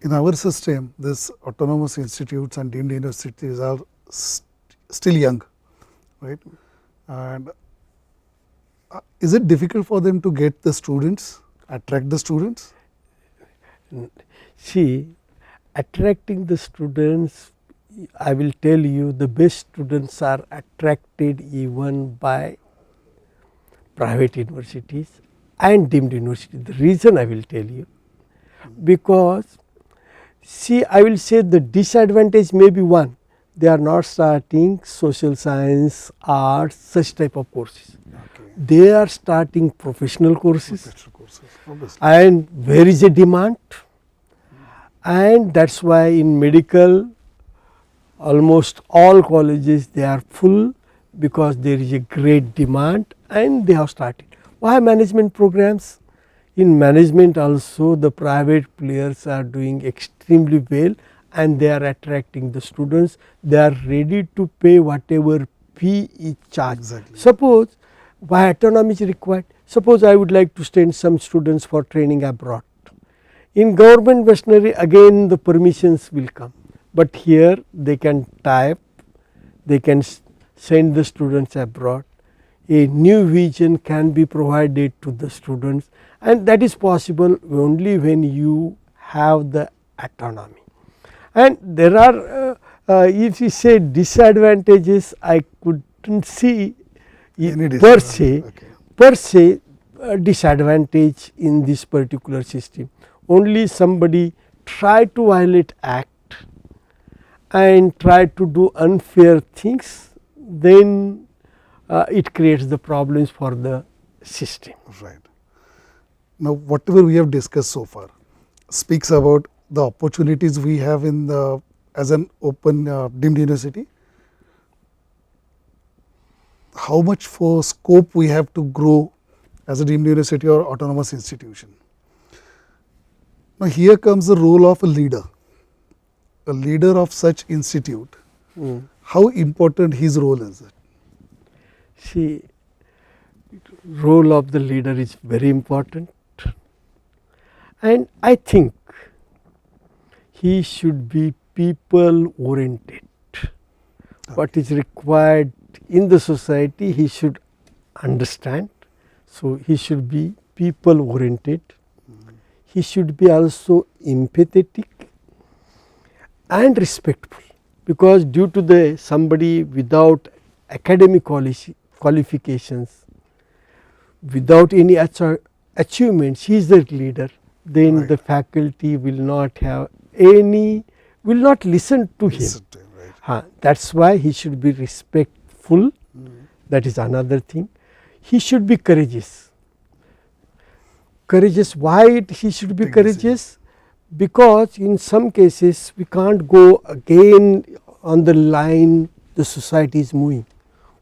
In our system, this autonomous institutes and deemed universities are still young, right? And is it difficult for them to get the students, attract the students? See, attracting the students, I will tell you, the best students are attracted even by private universities and deemed universities. The reason I will tell you, because see, I will say the disadvantage may be one, they are not starting social science, arts, such type of courses. Okay. They are starting professional courses, Professional courses, obviously. and where is a demand, and that is why in medical almost all colleges they are full, because there is a great demand and they have started. Why management programs? In management also the private players are doing extremely well and they are attracting the students. They are ready to pay whatever fee is charged. Exactly. Suppose why autonomy is required? Suppose I would like to send some students for training abroad. In government veterinary again the permissions will come, but here they can type, they can send the students abroad. A new vision can be provided to the students, and that is possible only when you have the autonomy. And there are if you say disadvantages, I couldn't see per se, Okay. per se disadvantage in this particular system. Only somebody try to violate act and try to do unfair things, then it creates the problems for the system. Right. Now, whatever we have discussed so far speaks about the opportunities we have in the as an open deemed university. How much for scope we have to grow as a deemed university or autonomous institution. Now, here comes the role of a leader of such institute. How important his role is it? See, role of the leader is very important, and I think he should be people oriented. What is required in the society he should understand. So, he should be people oriented. He should be also empathetic and respectful, because due to the somebody without academic qualifications, without any achievements, he is the leader, then Right. the faculty will not have any, will not listen to him. Right. That is why he should be respectful, that is another thing. He should be courageous. Courageous, why he should be courageous? Because in some cases we can't go again on the line the society is moving.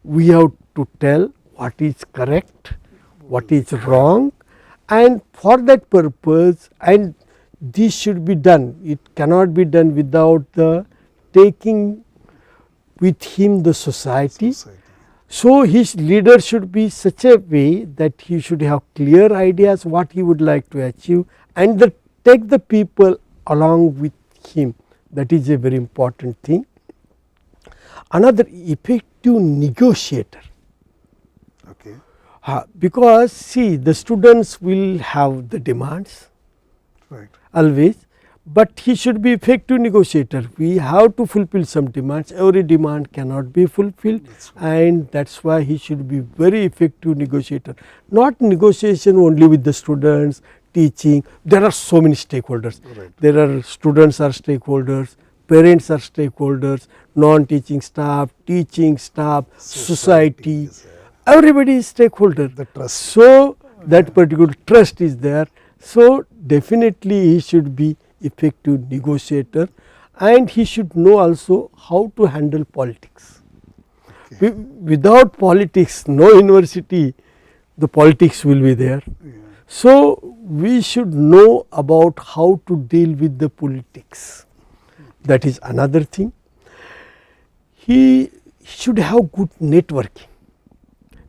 We have to tell what is correct, what is wrong, and for that purpose, and this should be done. It cannot be done without the taking with him the society. So, his leader should be such a way that he should have clear ideas what he would like to achieve, and take the people along with him. That is a very important thing. Another, effective negotiator. Okay. Because see, the students will have the demands, Right. always, but he should be effective negotiator. We have to fulfill some demands, every demand cannot be fulfilled, and that is why he should be very effective negotiator. Not negotiation only with the students, teaching, there are so many stakeholders. Right. There are students are stakeholders, parents are stakeholders, non-teaching staff, teaching staff, society, everybody is stakeholder. The trust. So, that particular trust is there. So, definitely he should be effective negotiator, and he should know also how to handle politics. Okay. Without politics, no university, the politics will be there. Yeah. So, we should know about how to deal with the politics. That is another thing. He should have good networking.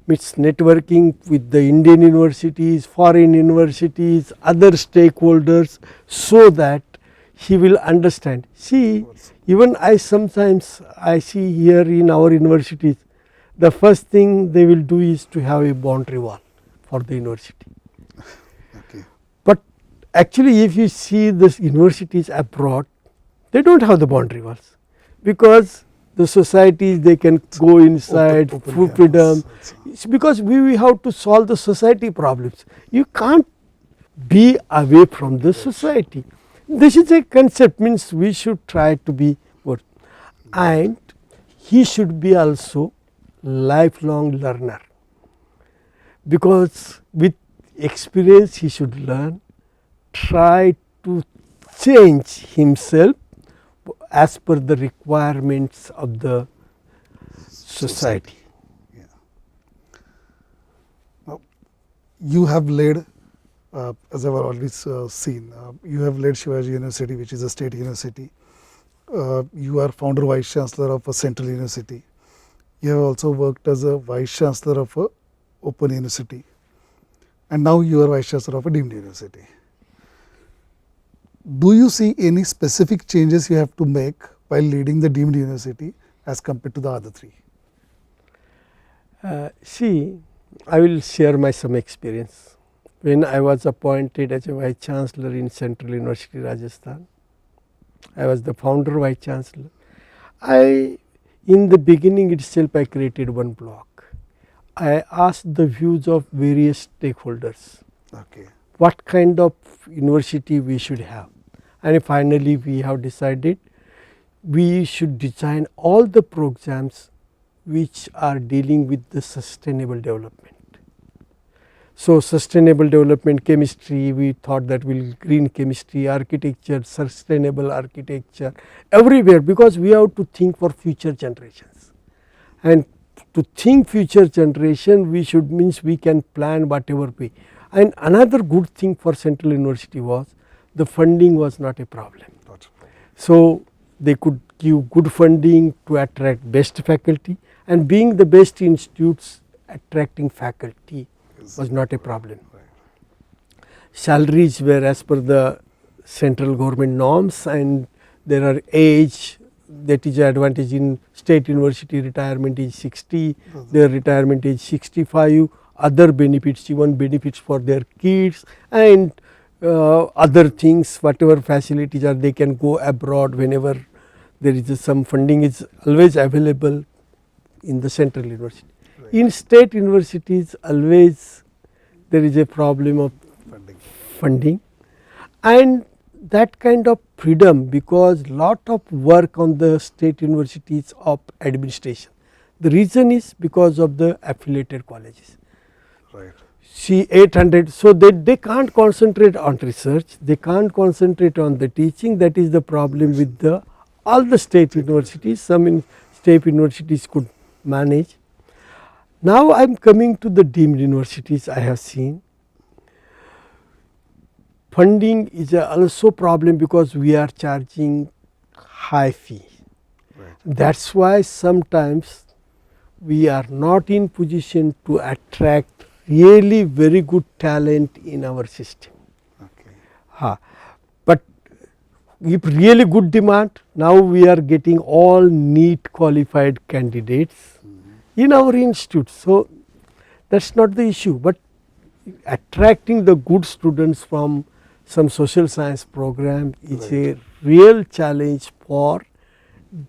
Means networking with the Indian universities, foreign universities, other stakeholders, so that he will understand. See, even I sometimes I see here in our universities, the first thing they will do is to have a boundary wall for the university. Okay. But actually if you see this universities abroad, they do not have the boundary walls, because the societies they can go inside, Open full campus, freedom. that's all. It is because we have to solve the society problems. You can't be away from the society. This is a concept, means we should try to be good, and he should be also lifelong learner, because with experience he should learn, try to change himself as per the requirements of the society. Yeah. Now, you have led, as I have already seen, you have led Shivaji University, which is a state university. You are founder vice chancellor of a central university. You have also worked as a vice chancellor of a open university, and now you are vice chancellor of a deemed university. Do you see any specific changes you have to make while leading the deemed university as compared to the other three? See, I will share my some experience. When I was appointed as a vice chancellor in Central University, Rajasthan, I was the founder vice chancellor. In the beginning itself, I created one block. I asked the views of various stakeholders. Okay. What kind of university we should have, and finally we have decided we should design all the programs which are dealing with the sustainable development. So, sustainable development chemistry, we thought that will green chemistry, architecture, sustainable architecture, everywhere, because we have to think for future generations, and to think future generation we should, means we can plan whatever way. And another good thing for Central University was the funding was not a problem. So, they could give good funding to attract best faculty, and being the best institutes, attracting faculty was not a problem. Salaries were as per the central government norms, and there are age, that is advantage in state university. Retirement is 60, their retirement is 65, other benefits, even benefits for their kids, and other things, whatever facilities are, they can go abroad whenever there is some funding is always available in the central university. Right. In state universities always there is a problem of funding, and that kind of freedom, because lot of work on the state universities of administration. The reason is because of the affiliated colleges. Right. See 800, so they can't concentrate on research, they can't concentrate on the teaching. That is the problem with the all the state universities. Some state universities could manage. Now I am coming to the deemed universities. I have seen funding is also problem, because we are charging high fee. Right. That is why sometimes we are not in position to attract really very good talent in our system. Okay. But if really good demand, now we are getting all NEET qualified candidates in our institute. So, that is not the issue, but attracting the good students from some social science program is a real challenge for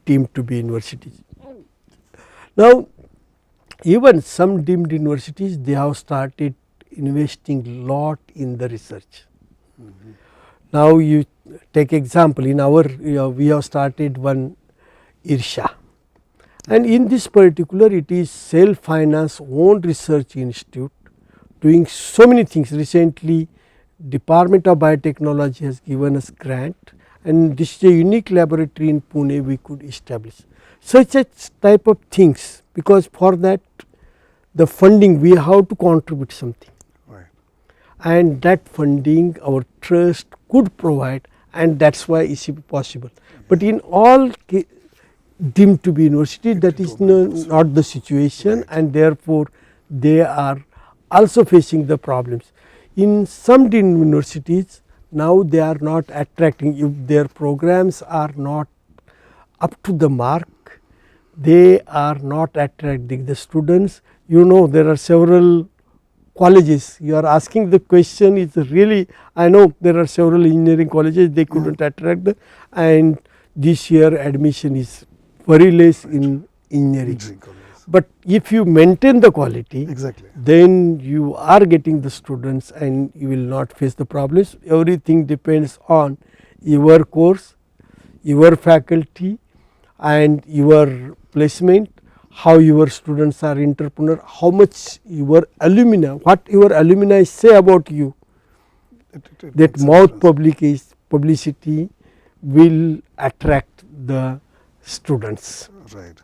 deemed to be universities. Now, even some deemed universities, they have started investing lot in the research. Now, you take example in our, we have started one IRSHA, and in this particular it is self finance own research institute doing so many things. Recently Department of Biotechnology has given us grant, and this is a unique laboratory in Pune we could establish. Such a type of things, because for that the funding we have to contribute something, Right. and that funding our trust could provide, and that is why it is possible. But in all deemed to be university, that is not the situation, and therefore they are also facing the problems. In some deemed universities now they are not attracting. If their programs are not up to the mark, they are not attracting the students. You know, there are several colleges. You are asking the question is really, I know there are several engineering colleges, they could not attract the, and this year admission is very less in engineering. Engineering colleges. But if you maintain the quality, Exactly. then you are getting the students and you will not face the problems. Everything depends on your course, your faculty and your placement, how your students are entrepreneur, how much your alumni, what your alumni say about you. It That makes a mouth difference. publicity will attract the students. Right.